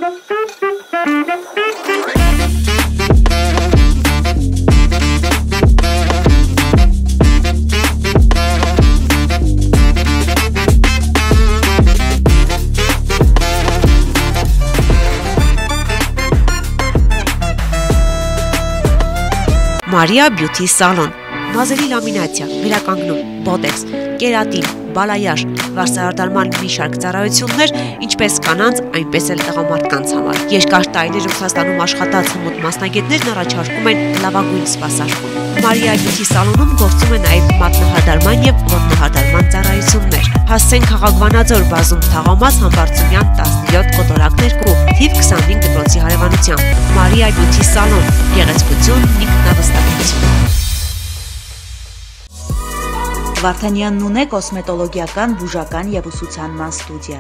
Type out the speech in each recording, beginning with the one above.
Maria Beauty Salon, մազերի լամինացիա, վերականգնում, բոտեքս, կերատին, բալայաժ, վարսահարդարման մի շարք ծառայություններ, ինչպես կանանց, այնպես էլ տղամարդկանց համար։ Երկար տարիներ Ռուսաստանում աշխատած հմուտ մասնագետներն առաջարկում են լավագույն սպասարկում։ Maria Beauty Salon-ում գործում է նաև մատնահարդարման եւ ոտնահարդարման ծառայություններ։ Հասցեն քաղաքվանաձոր բազում թաղամաս Համբարձումյան 17 կոտորակներ կու, թիվ 25 դպրոցի հարևանությամբ։ Maria Beauty Salon, գեղեցկություն, ինքնավստահություն։ Վարդանյանն ունե կոսմետոլոգիական, բուժական եւ ուսուցանման ստուդիա,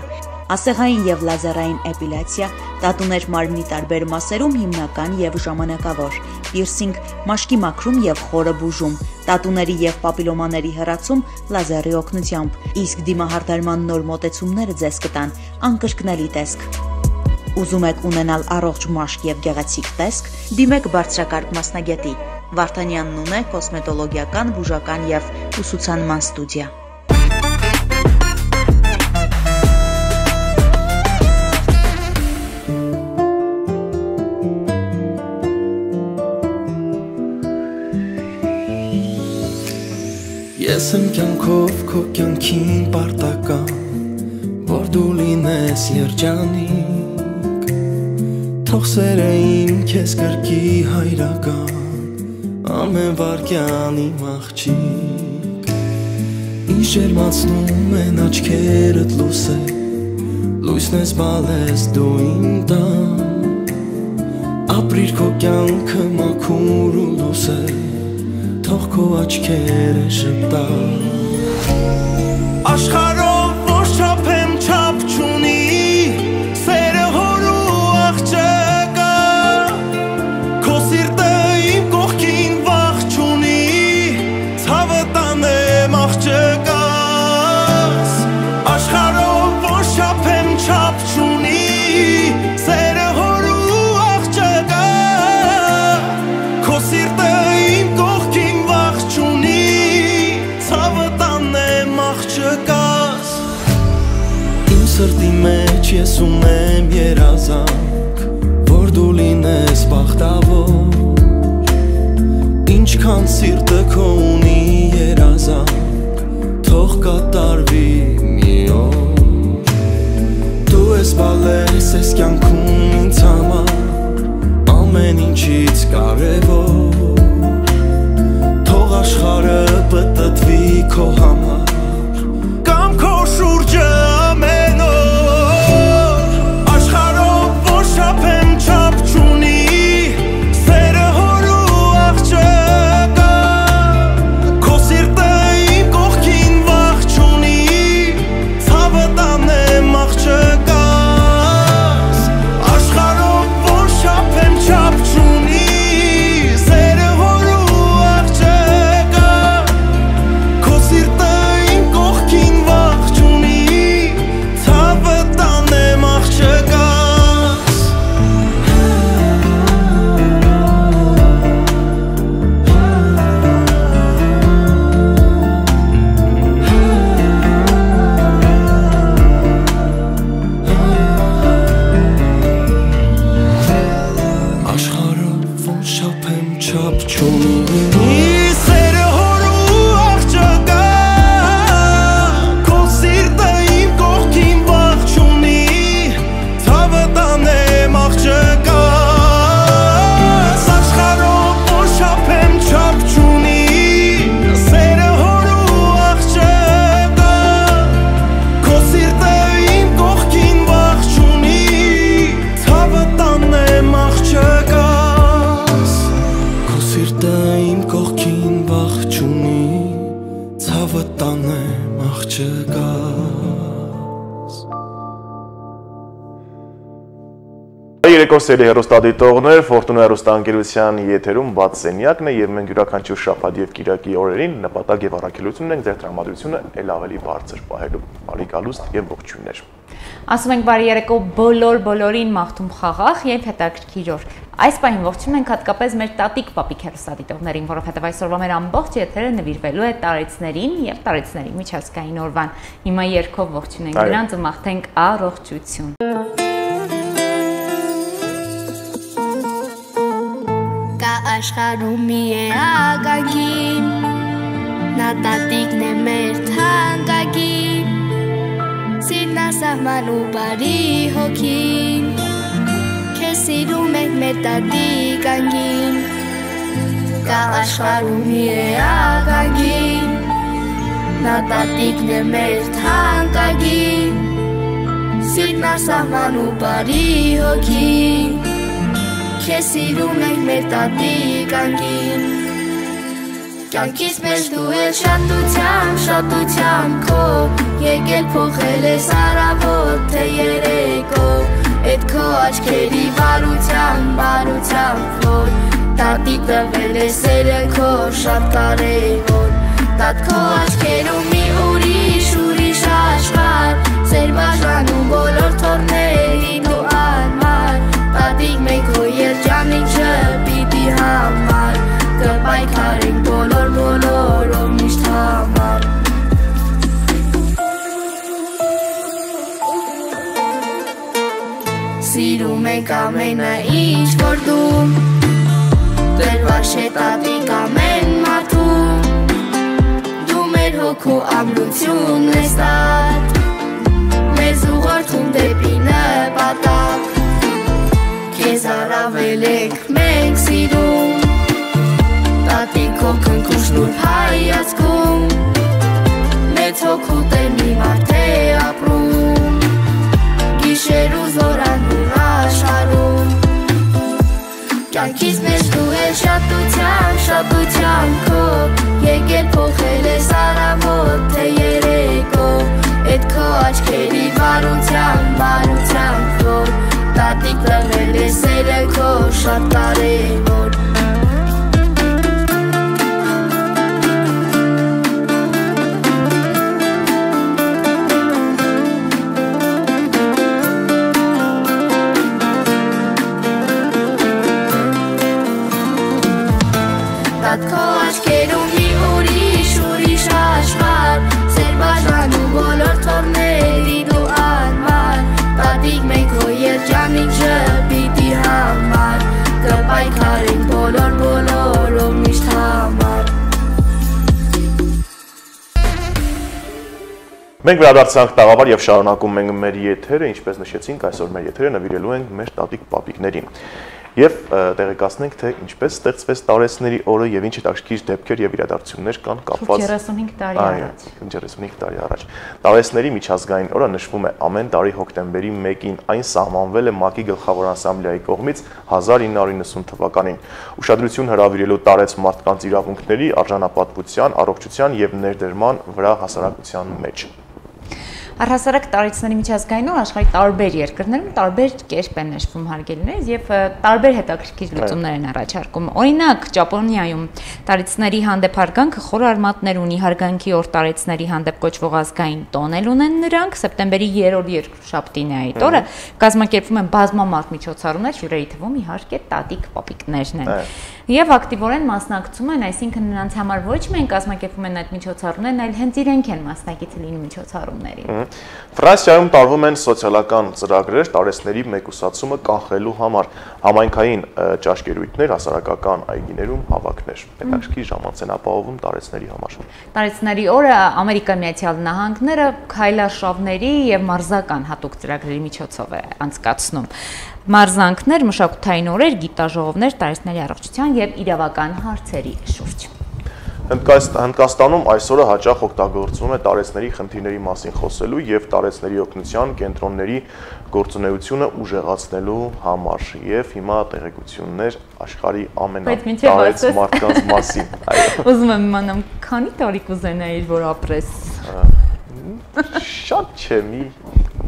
ասեղային եւ լազերային էպիլյացիա, տատուներ մարմնի տարբեր մասերում հիմնական եւ ժամանակավոր, պիրսինգ, մաշկի մաքրում եւ խորը բուժում, տատուների եւ պապիլոմաների հեռացում լազերի օգնությամբ, իսկ դիմահարդարման նոր մոտեցումները ձեզ կտան անկրկնելի տեսք։ Ուզում եք ունենալ առողջ մաշկ եւ գեղեցիկ տեսք, դիմեք բարձրակարգ մասնագետի։ Վարդանյանն ունե կոսմետոլոգիական, բուժական եւ ուսուցանման ստուդիա։ Ես եմ կյանքով քո կյանքին պարտական, որ դու լինես երջանիկ, թող սերը իմ քեզ կրկի հայրական, ամեն վարկյան իմ աղջիկ, ինձ ջերմացնում են աչքերդ լուսել, լույսն ես բալես դու իմ տան, ապրիր քո կյանքը մաքուր ու լուսել, թող քո աչքերը շպտան։ Աշխարհով ոչ չափ եմ չափ չունի, սերը հոր ու աղջկա, քո սիրտը իմ կողքին վախ չունի, ցավը տանեմ աղջկաս։ Աշխարհով ոչ չափ եմ չափ չունի, սերը հոր ու աղջկա, քո սիրտը իմ կողքին Իմ սրտի մեջ ես ունեմ երազանք, որ դու լինես բախտավոր, ինչքան սիրտը քո ունի երազանք, թող կատարվի մի օր, դու ես բալես ես կյանքում ինձ համար, ամեն ինչից կարևոր, թող աշխարհը պտտվի քո համար, կամ քո շուրջը ամեն օր, աշխարհով ոչ չափ եմ չափ չունի, սերը հոր ու աղջկա, քո սիրտը իմ կողքին վախ չունի, ցավը տանեմ աղջկաս, աշխարհով ոչ չափ եմ չափ չունի, սերը հոր ու աղջկա, քո սիրտը իմ կողքին վախ չունի, ցավը տանեմ աղջկաս։ Աշխարհով ոչ չափ եմ չափ չունի, սերը հոր ու աղջկա, քո սիրտը իմ կողքին վախ չունի, ցավը տանեմ աղջկաս, աշխարհով ոչ չափ եմ չափ չունի, սերը հոր ու աղջկա, քո սիրտը իմ կողքին վախ չունի, ցավը տանեմ աղջկաս, քո սիրտը իմ կողքին վախ չունի, ցավը տանեմ աղջկաս։ Երեկո սերի հեռուստադիտողներ, Ֆորտունա հեռուստաընկերության եթերում բաց սենյակն է եւ մենք յուրաքանչյուր շաբաթ եւ կիրակի օրերին նպատակ եւ առաքելություն ունենք ձեր տրամադրությունը ել ավելի բարձր պահելու։ Բարի գալուստ եւ ողջույններ։ Ասում ենք բարի երեկո բոլորին մաղթում խաղաղ եւ հետաքրքիր օր։ Այս պահին ողջունում ենք հատկապես մեր տատիկ պապիկ հեռուստադիտողներին, որովհետեւ այսօրվա մեր ամբողջ եթերը նվիրվելու է տարեցներին եւ տարեցների միջազգային օրվան։ Հիմա երգով ողջունենք նրանց ու մաղթենք առողջություն։ Կա աշխարհում մի ագագին, նա տատիկն է մեր թանկագին, սիրնասահման ու բարի հոգին, քեզ սիրում ենք մեր տատիկ անգին։ Կա աշխարհում մի ագագին, նա տատիկն է մեր թանկագին, սիրնասահման ու բարի հոգին, քեզ սիրում ենք մեր տատիկ անգին։ Կյանքից մեջ դու էլ շատությամբ քո, եկել փոխել ես առավոտ թե երեկո, էդ քո աչքերի բարությամբ, որ տատիկ տվել է սերը քո շատ կարևոր։ Տատ քո աչքերում մի ուրիշ աշխարհ, սեր բաժանում բոլոր թորներին ու անմար, տատիկ մենք քո երջանիքը պիտի համար, կպայքարենք բոլորով միշտ համար։ Սիրում ենք ամենը ինչ որ դու, դրված է տատիկ ամեն մարդում, դու մեր հոգու ամրությունն ես տատ, մեզ ուղղորդում դեպի նպատակ, քեզ առավել ենք մենք սիրում, տատիկ քո քնքուշն ու հայացքում, մեծ հոգու տեմի մարդ է ապրում, գիշեր ու զորանուն աշխարհում։ Կյանքից մեջ դու էլ շատությամբ քո, եկել փոխել ես առավոտ թե երեկո, էդ քո աչքերի բարությամբ, որ տատիկ տվել է սերը քո շատ կարևոր։ Քո աչքերում մի ուրիշ աշխարհ, սեր բաժանում բոլոր թորներին ու անմար, տատիկ մենք քո երջանիքը պիտի համար, կպայքարենք բոլորով միշտ համար։ Մենք վերադարձանք տաղավար եւ շարունակում ենք մեր եթերը, ինչպես նշեցինք, այսօր մեր եթերը նվիրելու ենք մեր տատիկ պապիկներին։ Եվ տեղեկացնենք, թե ինչպես ստեղծվեց տարեցների օրը եւ ինչ հետաքրքիր դեպքեր եւ իրադարձություններ կան կապված 35 տարի առաջ։ 35 տարի առաջ։ Տարեցների միջազգային օրը նշվում է ամեն տարի հոկտեմբերի 1-ին, այն սահմանվել է ՄԱԿ-ի գլխավոր ասամբլեայի կողմից 1990 թվականին։ Ուշադրություն հրավիրելու տարեց մարդկանց իրավունքների, արժանապատվության, առողջության եւ ներդրման վրա հասարակության մեջ։ Առհասարակ տարեցների միջազգային օր աշխարհի տարբեր երկրներում տարբեր կերպ են նշվում հարգելիներս եւ տարբեր հետաքրքիր լուծումներ են առաջարկում։ Օրինակ, Ճապոնիայում տարեցների հանդեպ հարգանքը խոր արմատներ ունի, հարգանքի օր տարեցների հանդեպ կոչվող ազգային տոն էլ ունեն նրանք, սեպտեմբերի 3-րդ երկրաշաբթին է այդ օրը, կազմակերպվում են բազմամարդ միջոցառումներ, հյուրերի թվում իհարկե տատիկ պապիկներն են։ Եվ ակտիվորեն մասնակցում են, այսինքն նրանց համար ոչ միայն կազմակերպվում են այդ միջոցառումներն, այլ հենց իրենք են մասնակից լինում միջոցառումներին։ Ֆրանսիայում տարվում են սոցիալական ծրագրեր տարեցների մեկուսացումը կանխելու համար, համայնքային ճաշկերույթներ, հասարակական այգիներում հավաքներ։ Հետաքրքիր ժամանց են ապահովում տարեցների համար։ Տարեցների օրը Ամերիկայի Միացյալ Նահանգները քայլարշավների եւ մարզական հատուկ ծրագրերի միջոցով է անցկացնում։ Մարզանքներ, մշակութային օրեր, գիտաժողովներ տարեցների առողջության եւ իրավական հարցերի շուրջ։ Հնդկաստանում այսօրը հաճախ օգտագործվում է տարեցների խնդիրների մասին խոսելու եւ տարեցների օգնության կենտրոնների գործունեությունը ուժեղացնելու համար եւ հիմա տեղեկություններ աշխարհի ամենատարեց մարդկանց մասին։ Ուզում եմ իմանամ, քանի տարի կուզենայիր, որ ապրես։ Շատ չէ, մի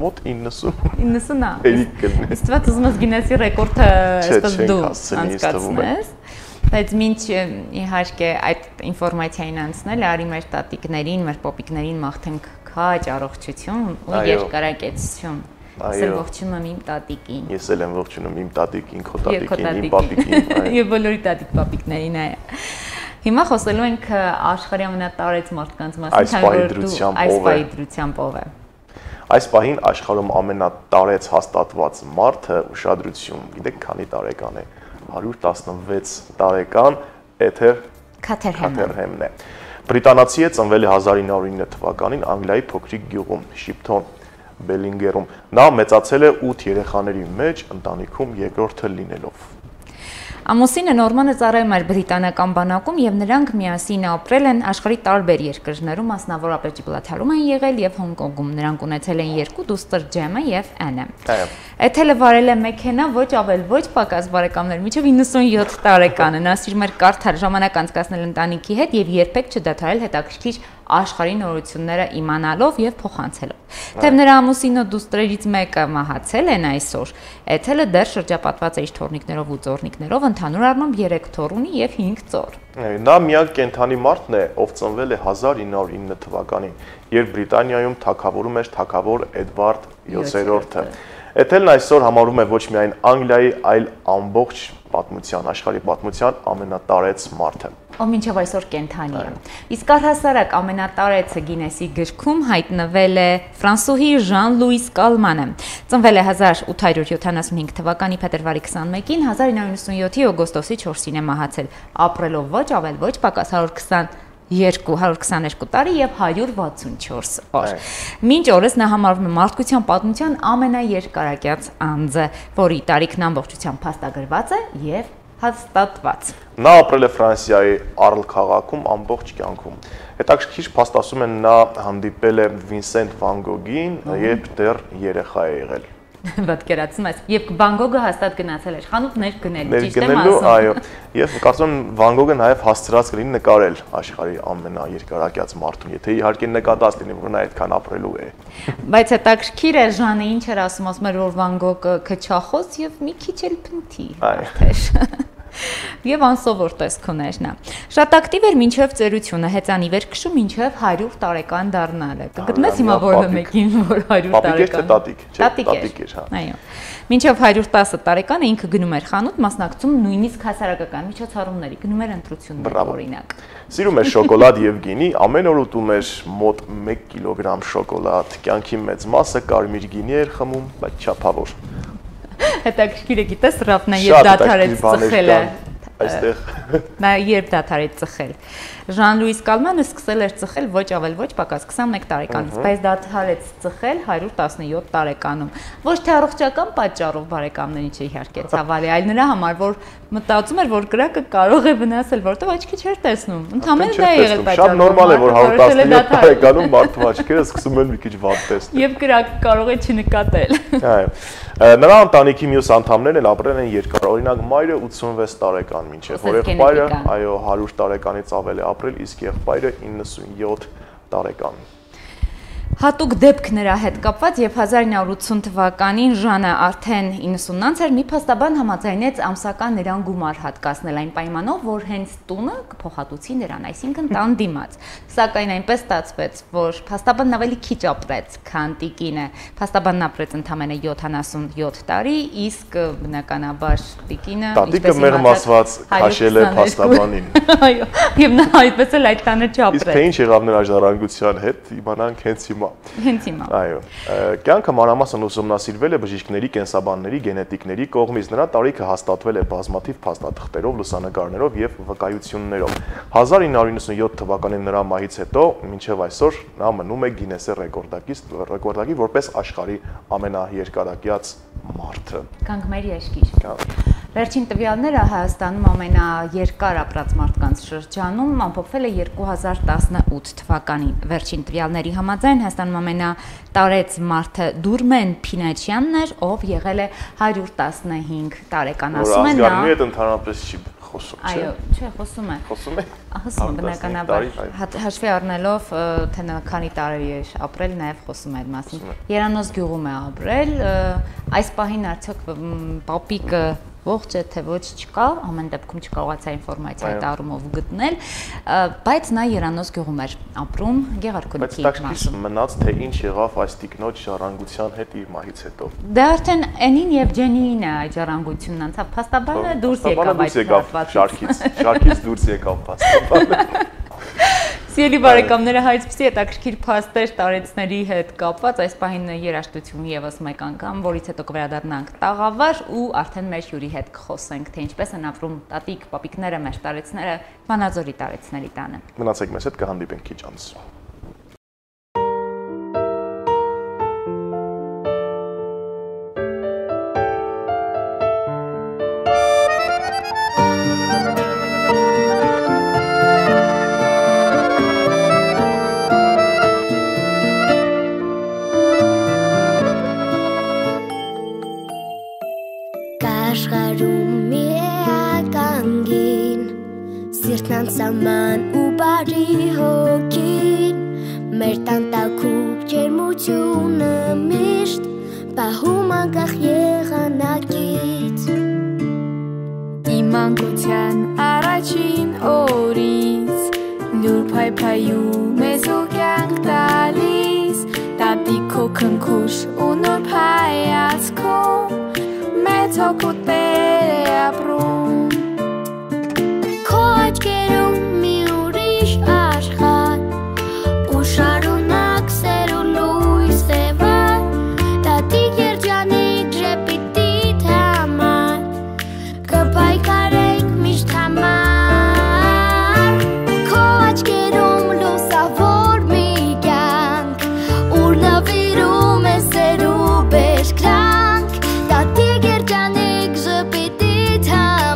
մոտ 90-ա։ Իսկ ո՞ւց ուզում ես Գինեսի ռեկորդը այսպես դու անցկացնես։ Բայց մինչ իհարկե այդ ինֆորմացիային անցնել, արի մեր տատիկներին, մեր պոպիկներին մաղթենք քաջ, առողջություն ու երկարակեցություն։ Ասել ողջունում եմ իմ տատիկին։ Ես էլ եմ ողջունում իմ տատիկին, քո տատիկին, իմ պապիկին։ Եվ բոլորի տատիկ-պապիկներին, Հիմա խոսելու ենք աշխարհի ամենատարեց մարդկանց մասին, այս պահի դրությամբ ով է։ Այս պահին աշխարհում ամենատարեց հաստատված մարդը ուշադրություն, գիտեք քանի տարեկան է, 116 տարեկան Էթեր Քաթերհեմն է։ Բրիտանացի է, ծնվել է 1909 թվականին Անգլիայի փոքրիկ գյուղում, Շիփթոն Բելինգերում։ Նա մեծացել է 8 երեխաների մեջ, ընտանիքում երկրորդը լինելով։ Ամուսինը Նորմանը ծառայում էր բրիտանական բանակում եւ նրանք միասին ապրել են աշխարհի տարբեր երկրներում, մասնավորապես Ջիբրալթարում են եղել եւ Հոնկոնգում։ Նրանք ունեցել են 2 դուստր Ջեմը եւ Անը։ Էթելը վարել է մեքենա ոչ ավել ոչ պակաս բարեկամներ, մինչև 97 տարեկանը։ Նա սիրում էր կարդալ, ժամանակ անցկасնել ընտանիքի հետ եւ երբեք չդադարել հետաքրքիր աշխարհի նորությունները իմանալով եւ փոխանցելով։ Թեև նրա ամուսինը դուստրերից մեկը մահացել են այսօր, Էթելը դեռ շրջապատված է իր թոռնիկներով ու ծոռնիկներով, ընդհանուր առմամբ 3 թոռ ունի եւ 5 ծոռ։ Նա միակ կենդանի մարդն է, ով ծնվել է 1909 թվականին, երբ Բրիտանիայում թագավորում էր թագավոր Էդվարդ 7-րդը։ Էթելն այսօր համարվում է ոչ միայն Անգլիայի, այլ ամբողջ պատմության, աշխարհի պատմության ամենատարեց մարդը։ Ով մինչև այսօր կենդանի է։ Իսկ առհասարակ ամենատարեցը Գինեսի գրքում հայտնվել է ֆրանսուհի Ժան-Լուիս Կալմանը։ Ծնվել է 1875 թվականի փետրվարի 21-ին, 1997-ի օգոստոսի 4-ին է մահացել, ապրելով ոչ ավել ոչ պակաս 122 տարի եւ 164 օր։ Մինչ օրս նա համարվում է մարդկության պատմության ամենաերկարակյաց անձը, որի տարիքն ամբողջությամբ փաստագրված է եւ հաստատված։ Նա ապրել է Ֆրանսիայի Արլ քաղաքում ամբողջ կյանքում։ Հետաքրքիր փաստասում են նա հանդիպել է Վինսենտ Վան Գոգին, երբ դեռ երեխա է եղել։ Պատկերացնում ես, եւ Վան Գոգը հաստատ գնացել էր խանութներ գնել, ճիշտ եմ ասում։ ասում։ Այո, եւ կարծում եմ Վան Գոգը նաեւ հասցրած կլինի նկարել աշխարհի ամենաերկարակյաց մարդուն, եթե իհարկե նկատած լինի, որ նա այդքան ապրելու է։ Բայց հետաքրքիր է Ժանը ինչ էր ասում էր, որ Վան Գոգը քչախոս եւ մի քիչ էլ փնթի արդեն։ Եվ անսովոր տեսք ուներ նա։ Շատ ակտիվ էր մինչև ծերությունը, հեծանիվ էր քշում մինչև 100 տարեկան դառնալը։ Կգտնես հիմա որը մեկին, որ 100 տարեկան։ Տատիկ էր, հա։ Այո։ Մինչև 110 տարեկանը ինքը գնում էր խանութ, մասնակցում նույնիսկ հասարակական միջոցառումների, գնում էր ընտրությունների օրինակ։ Սիրում էր շոկոլադ եւ գինի, ամեն օր ուտում էր մոտ 1 կիլոգրամ շոկոլադ։ Կյանքի մեծ մասը կարմիր գինի էր խմում, բայց չափավոր։ Հետաքրքիր է, գիտես, Ռաֆնա երբ դադարեց ծխելը։ Այստեղ Նա երբ դադարեց ծխել։ Ժան-Լուիս Կալմանը սկսել էր ծխել ոչ ավել ոչ պակաս 21 տարեկանից, բայց դադարեց ծխել 117 տարեկանում։ Ոչ թե առողջական պատճառով բարեկամներին չէ իհարկե ցավալի, այլ նրա համար, որ մտածում էր, որ կրակը կարող է վնասել, որտեղ աչքի չէր տեսնում։ Ընդհանրապես դա է եղել պատճառը։ Շատ նորմալ է, որ 117 տարեկանում մարդու աչքերը սկսում են մի քիչ վատ տեսնել։ Եվ կրակը կարող է չնկատել։ Այո։ Նրա ընտանիքի մյուս անդամներն էլ ապրել են երկար, օրինակ մայրը 86 տարեկան մինչև, որ եղբայրը, այո, 100 տարեկանից ավել է ապրել, իսկ եղբայրը 97 տարեկան։ Հատուկ դեպք նրա հետ կապված, եւ 1980 թվականին Ժանը արդեն 90-ից էր, մի փաստաբան համաձայնեց ամսական նրան գումար հատկացնել այն պայմանով, որ հենց տունը կփոխհատուցի նրան, այսինքն տան դիմաց։ Սակայն այնպես ստացվեց, որ փաստաբանն ավելի քիչ ապրեց, քան տիկինը։ Փաստաբանն ապրեց ընդամենը 77 տարի, իսկ բնականաբար տիկինը, տատիկը մեղմասված քաշել է փաստաբանին։ Այո, եւ նա այդպես էլ այդ տանը չապրեց։ Իսկ թե ինչ եղավ նրա ժառանգության հետ, իմանանք հենց հիմա։ Այո, կյանքը մանրամասն ուսումնասիրվել է բժիշկների, կենսաբանների, գենետիկների կողմից։ Նրա տարիքը հաստատվել է բազմաթիվ փաստաթղթերով, լուսանկարներով եւ վկայություններով։ 1997 թվականին նրա մահից հետո մինչև այսօր նա մնում է Գինեսի ռեկորդակի որպես աշխարհի ամենաերկարակյաց մարդը։ Կանք մեր երկիր։ Վերջին տվյալները Հայաստանում ամենաերկար ապրած մարդկանց շրջանում ամփոփվել է 2018 թվականին։ Վերջին տվյալների համաձայն Հայաստանում ամենատարեց մարդը Դուրմեն Փինաչյանն էր, ով եղել է 115 տարեկան, ասում են նա։ Ազգանունի հետ ընդհանրապես չի խոսում, չէ՞։ Այո, չէ, խոսում է։ Խոսում է։ Խոսում է բնականաբար։ Հաշվի առնելով, թե նա քանի տարի է ապրել, նաև խոսում է այդ մասին։ Երանոց գյուղում է ապրել, այս պահին արդյոք պապիկը ողջ է թե ոչ չկա, ամեն դեպքում չկարողացա ինֆորմացիա այդ առումով գտնել, բայց նա Երանոս գյուղում էր ապրում Գեղարքունիքի մասում։ Մնաց թե ինչ եղավ այս տիկնոջ ժառանգության հետ իր մահից հետո։ Դե արդեն Էնին եւ Ջենիին է այդ ժառանգությունն անցավ, փաստաբանը դուրս եկավ այդ շարքից դուրս եկավ փաստաբանը։ Սիրելի բարեկամները, այսպիսի հետաքրքիր փաստեր տարեցների հետ կապված այս պահին երաժշտություն եւս մեկ անգամ, որից հետո կվերադառնանք տաղավար ու արդեն մեր հյուրի հետ կխոսենք, թե ինչպես են ապրում տատիկ, պապիկները, մեր տարեցները Վանաձորի տարեցների տանը։ Մնացեք մեզ հետ, կհանդիպենք քիչ անց։ Սաման ու բարի հոգին մեր տանտակուկ ջերմությունը միշտ պահում անկախ եղանակից իմ անկության առաջին օրից լուր փայփայում ես ու կյանք տալիս տատիկո քնքուշ ու նոր հայացքով մեծ հոգուտեր է ապրում Աչքերում մի ուրիշ աշխարհ ու շարունակ սեր ու լույս է վար տատիկ երջանիկ ժպիտիդ համար կպայքարենք միշտ համար քո աչքերում լուսավոր մի կյանք ուր նվիրում է սեր ու բերքրանք տատիկ երջանիկ ժպիտիդ համար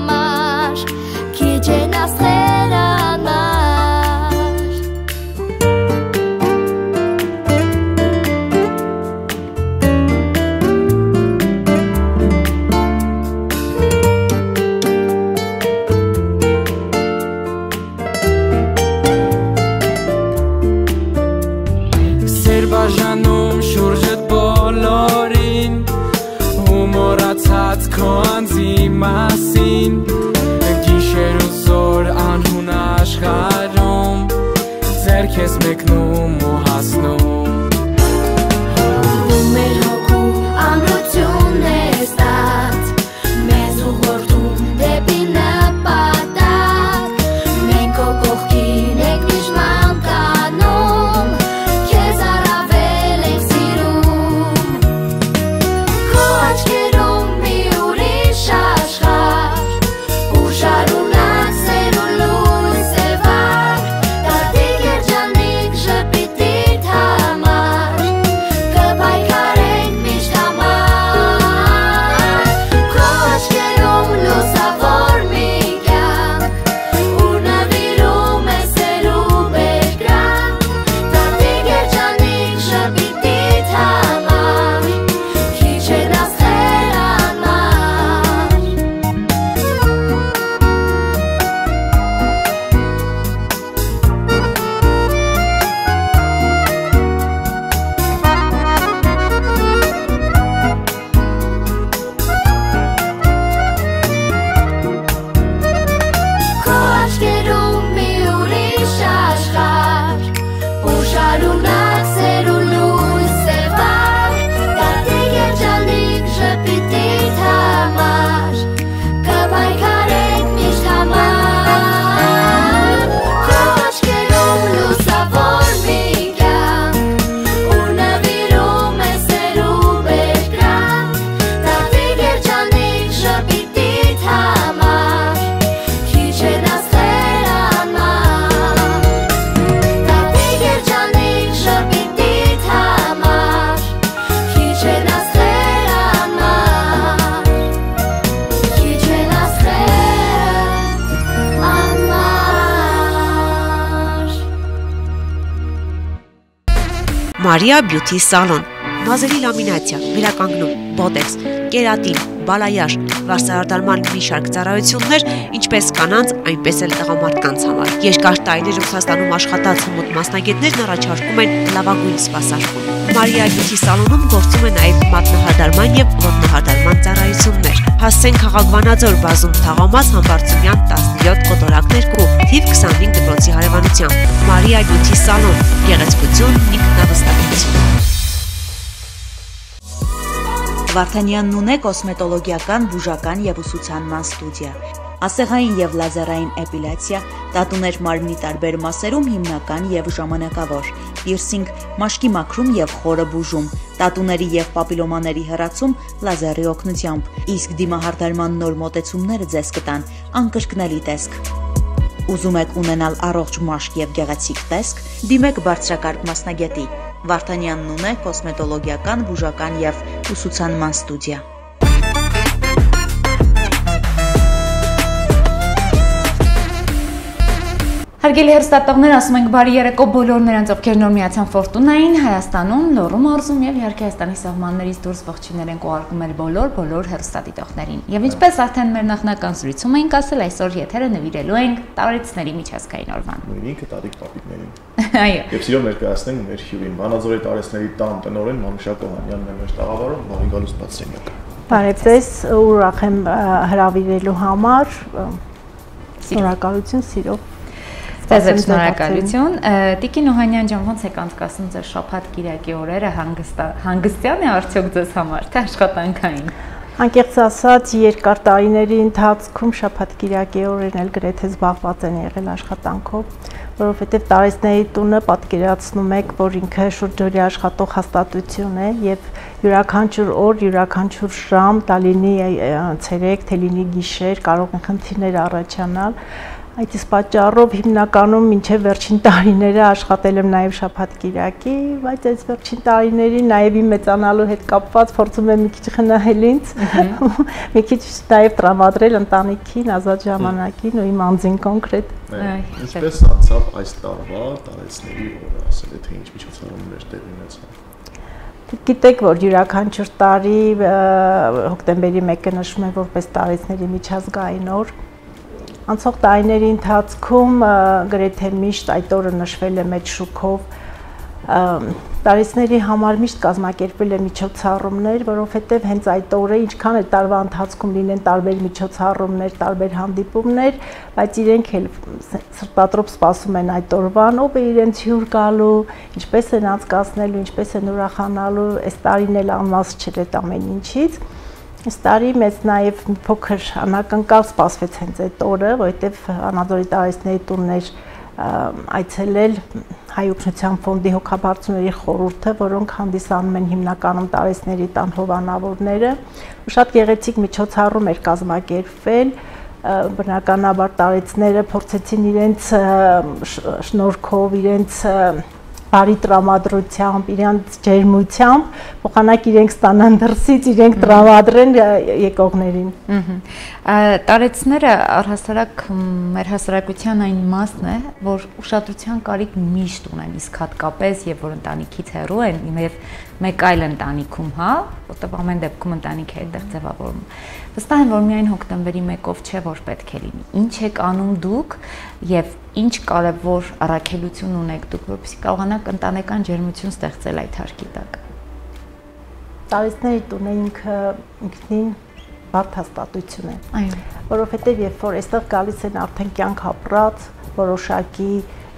Բաժանում շուրջդ բոլորին ու մոռացած քո անձի մասին գիշեր ու զոր անհուն աշխարհում ձեռք ես մեկնում ու հասնում դու մեր հոգու ամրությունն ես տած մեզ ուղղորդում դեպի նպատակ մենք քո կողքին ենք միշտ մանկանում Maria Beauty Salon, մազերի լամինացիա, վերականգնում, բոտեքս, կերատին, բալայաշ, վարսահարդարման մի շարք ծառայություններ, ինչպես կանանց, այնպես էլ տղամարդկանց համար։ Երկար տարիներ Ռուսաստանում աշխատած հմուտ մասնագետներն առաջարկում են լավագույն սպասարկում։ Maria Beauty Salon-ում գործում է նաև մատնահարդարման եւ ոտնահարդարման ծառայություններ։ Հասցեն Խաղաղվանաձոր բազում թաղամաս Համբարձումյան 17 կոտորակներկու, թիվ 25 դպրոցի հարևանությամբ, Մարիա Բյութի սալոն, գեղեցկություն, ինքնավստահություն։ Վարդանյան Նունե կոսմետոլոգիական, բուժական և ուսուցանման ստուդիա, ասեղային և լազերային էպիլյացիա, տատուներ մարմնի տարբեր մասերում հիմնական և ժամանակավոր, պիրսինգ, մաշկի մաքրում և խորը բուժում, տատուների և պապիլոմաների հեռացում լազերի օգնությամբ, իսկ դիմահարդարման նոր մոտեցումները ձեզ կտան անկրկնելի տեսք։ Ուզում եք ունենալ առողջ մաշկ և գեղեցիկ տեսք, դիմեք բարձրակարգ մասնագետի։ Վարդանյան Նունե կոսմետոլոգիական, բուժական և ուսուցանման ստուդիա։ Հարգելի հեռուստատողներ, ասում ենք բարի երեկո բոլոր նրանց, ովքեր նոր միացան Ֆորտունային, Հայաստանում, Լոռու մարզում եւ իհարկե Հայաստանի սահմաններից դուրս ողջույններ ենք ուղարկում բոլոր հեռուստադիտողներին։ Եվ ինչպես արդեն մեր նախնական զրույցում էինք ասել, այսօր եթերը նվիրելու ենք տարեցների միջազգային օրվան։ Նույնիսկ տատիկ պապիկներին։ Այո։ Եվ սիրով ներկայացնենք մեր հյուրին, Վանաձորի տարեցների տան տնօրեն Մանուշակ Օհանյանն է մեր տաղավարում, բարի գալուս պատսենյակ։ Բարև ձեզ, ուրախ եմ հրավիրելու համար։ Շնորհակալություն, սիրով։ Ձեզ շնորհակալություն։ Տիկին Օհանյան ջան, ո՞նց եք անցկացնում ձեր շաբաթ կիրակի օրերը, հանգստյան է արդյոք ձեզ համար, թե աշխատանքային։ Անկեղծ ասած, երկար տարիների ընթացքում շաբաթ կիրակի օրերն էլ գրեթե զբաղված են եղել աշխատանքով, որովհետև տարեցների տունը պատկերացնում եք, որ ինքը շուրջօրյա աշխատող հաստատություն է եւ յուրաքանչյուր օր, յուրաքանչյուր ժամ, դա լինի ցերեկ, թե լինի գիշեր, կարող են խնդիրներ առաջանալ։ Այդ իսկ պատճառով հիմնականում մինչև վերջին տարիները աշխատել եմ նաև շաբաթ կիրակի, բայց այս վերջին տարիներին նաև իմ մեծանալու հետ կապված փորձում եմ մի քիչ խնայել ինձ, մի քիչ նաև տրամադրել ընտանիքին, ազատ ժամանակին ու իմ անձին կոնկրետ։ Ինչպես անցավ այս տարվա տարեցների օրը, ասել թե ինչ միջոցառումներ տեղի ունեցան։ Գիտեք, որ յուրաքանչյուր տարի հոկտեմբերի 1-ը նշվում է որպես տարեցների միջազգային օր։ Անցող տարիների ընթացքում գրեթե միշտ այդ օրը նշվել է մեծ շուկով, տարեցների համար միշտ կազմակերպվել է միջոցառումներ, որովհետև հենց այդ օրը ինչքան էլ տարվա ընթացքում լինեն տարբեր միջոցառումներ, տարբեր հանդիպումներ, բայց իրենք էլ սրտատրոփ սպասում են այդ օրվան, ով է իրենց հյուր գալու, ինչպես են անցկացնելու, ինչպես են ուրախանալու, այս տարին էլ անմաստ չէր այդ ամեն ինչից։ Այս տարի մեզ նաև մի փոքր անակնկալ սպասվեց հենց այդ օրը, որովհետև Վանաձորի տարեցների տունն էր այցելել Հայ օգնության ֆոնդի հոգաբարձուների խորհուրդը, որոնք հանդիսանում են հիմնականում տարեցների տան հովանավորները, ու շատ գեղեցիկ միջոցառում էր կազմակերպվել, բնականաբար տարեցները փորձեցին իրենց շնորհքով, իրենց բարի տրամադրությամբ, իրենց ջերմությամբ, փոխանակ իրենք ստանան դրսից, իրենք տրամադրեն եկողներին։ Տարեցները առհասարակ մեր հասարակության այն մասն է, որ ուշադրության կարիք միշտ ունեն, իսկ հատկապես եւ որ ընտանիքից հեռու են, եւ մեկ այլ ընտանիքում, հա, որտեղ ամեն դեպքում ընտանիքը այդտեղ ձևավորվում։ Վստահ եմ, որ միայն հոկտեմբերի 1-ով չէ, որ պետք է լինի։ Ինչ եք անում դուք եւ ինչ կարևոր առաքելություն ունեք դուք, որպեսզի կարողանաք ընտանեկան ջերմություն ստեղծել այդ հարկի տակ։ Տարեցների տունը ինքնին բարդ հաստատություն է։ Այո։ Որովհետև երբ որ այստեղ գալիս են արդեն կյանք ապրած, որոշակի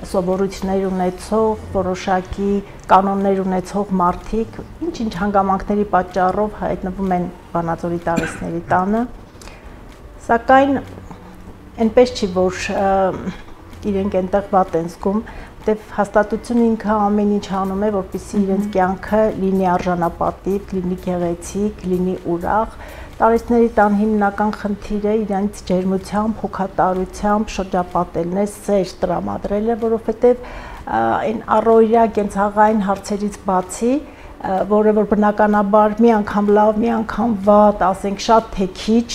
սովորություններ ունեցող, որոշակի կանոններ ունեցող մարդիկ, ինչ-ինչ հանգամանքների պատճառով հայտնվում են Վանաձորի տարեցների տանը, սակայն այնպես չի, որ իրենք այնտեղ վատ են զգում, որտեվ հաստատությունը ինքը ամեն ինչ անում է, որպեսզի իրենց կյանքը լինի արժանապատիվ, լինի գեղեցիկ, լինի ուրախ։ Տարեցների տան հիմնական խնդիրը իրենց ջերմությամբ, հոգատարությամբ շրջապատելն է, սեր տրամադրելը, որովհետև այն առօրյա կենցաղային հարցերից բացի, որը որ բնականաբար մի անգամ լավ, մի անգամ վատ, ասենք շատ թե քիչ,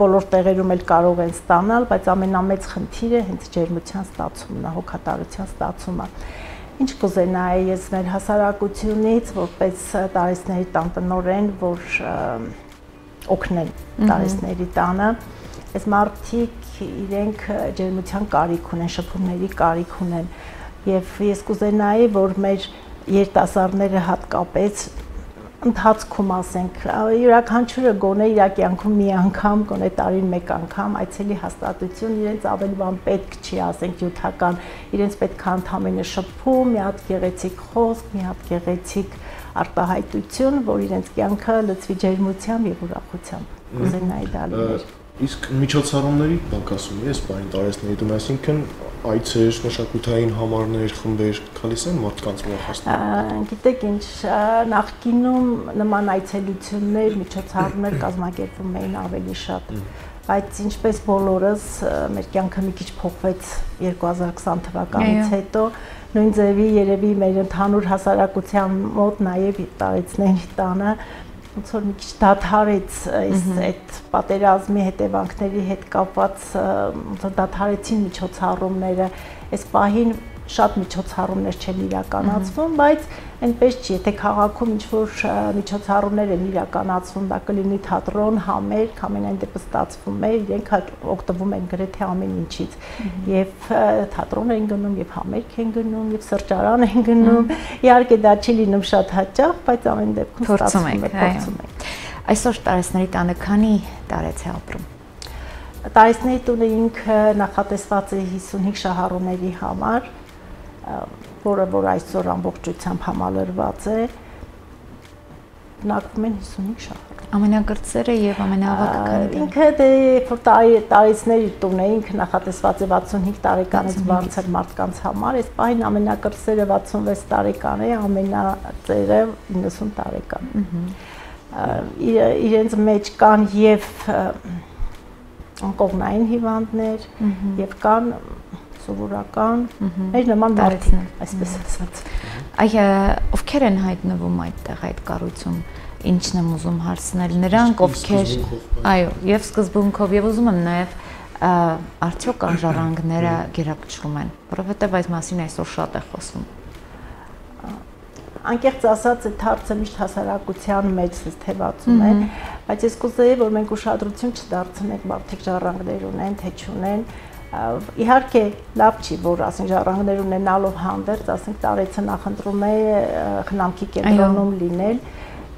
բոլոր տեղերում էլ կարող են ստանալ, բայց ամենամեծ խնդիրը հենց ջերմության ստացումն է, հոգատարության ստացումը։ Ինչ կուզենայի ես մեր հասարակությունից, որպես տարեցների տան տնօրեն, որ օգնեն տարեցների տանը, այս մարդիկ իրենք ջերմության կարիք ունեն, շփումների կարիք ունեն, եւ ես կուզենայի, որ մեր երիտասարդները հատկապես ընթացքում ասենք յուրաքանչյուրը գոնե իր կյանքում մի անգամ, գոնե տարին մեկ անգամ այցելի հաստատություն իրենց ավելի բան պետք չի, ասենք նյութական, իրենց պետք է ընդամենը շփում, մի հատ գեղեցիկ խոսք, մի հատ գեղեցիկ արտահայտություն, որ իրենց կյանքը լցվի ջերմությամբ եւ ուրախությամբ կուզենայի դալիներ։ Իսկ միջոցառումների պակասում է, սպայն տարեցների տուն, այսինքն այցեր, մշակութային համարներ, խմբեր գալիս են մարդկանց ուրախացնել։ Գիտեք ինչ, նախկինում նման այցելություններ, միջոցառումներ կազմակերպվում էին ավելի շատ, բայց ինչպես բոլորս մեր կյանքը մի քիչ փոխվեց 2020 թվականից հետո, նույն ձևի երևի մեր ընդհանուր հասարակության մոտ նաև տարեցների տանը ոնց որ մի քիչ դադարեց այդ պատերազմի հետևանքների հետ կապված դադարեցին միջոցառումները, այս պահին շատ միջոցառումներ չեն իրականացվում, բայց այնպես չի, եթե քաղաքում ինչ-որ միջոցառումներ են իրականացվում, դա կլինի թատրոն, համերգ, ամենայն դեպս ստացվում է, իրենք օգտվում են գրեթե ամեն ինչից, եւ թատրոն են գնում, եւ համերգ են գնում, եւ սրճարան են գնում, իհարկե դա չի լինում շատ հաճախ, բայց ամեն դեպքում ստացվում է, փորձում ենք։ Այսօր տարեցների տանը քանի տարեց է ապրում։ Տարեցների տունը ինքը նախատեսված է 55 շահառուների համար, որ այսօր ամբողջությամբ համալրված է, բնակվում են 55 շահառու։ Ամենակրտսերը եւ ամենաավագը քանի։ Ինքը դե որ տարեցների տուն է, ինքը նախատեսված է 65 տարեկանից բարձր մարդկանց համար, այս պահին ամենակրտսերը 66 տարեկան է, ամենածերը 90 տարեկան։ Իրենց մեջ կան եւ անկողնային հիվանդներ, եւ կան սովորական, մեր նման մարդիկ, այսպես ասած։ Ովքեր են հայտնվում այդտեղ այդ կառույցում, ինչն եմ ուզում հարցնել, նրանք ովքեր, այո, եւ սկզբունքով, եւ ուզում եմ նաեւ արդյոք անժառանգները գերակշռում են, որովհետեւ այս մասին այսօր շատ է խոսվում։ Անկեղծ ասած, այդ հարցը միշտ հասարակության մեջ թեվացում է, բայց ես կուզեի, որ մենք ուշադրություն չդարձնենք մարդիկ ժառանգներ ունեն, թե չունեն։ Իհարկե լավ չի, որ ասենք ժառանգներ ունենալով հանդերձ, ասենք տարեցը նախընտրում է խնամքի կենտրոնում լինել,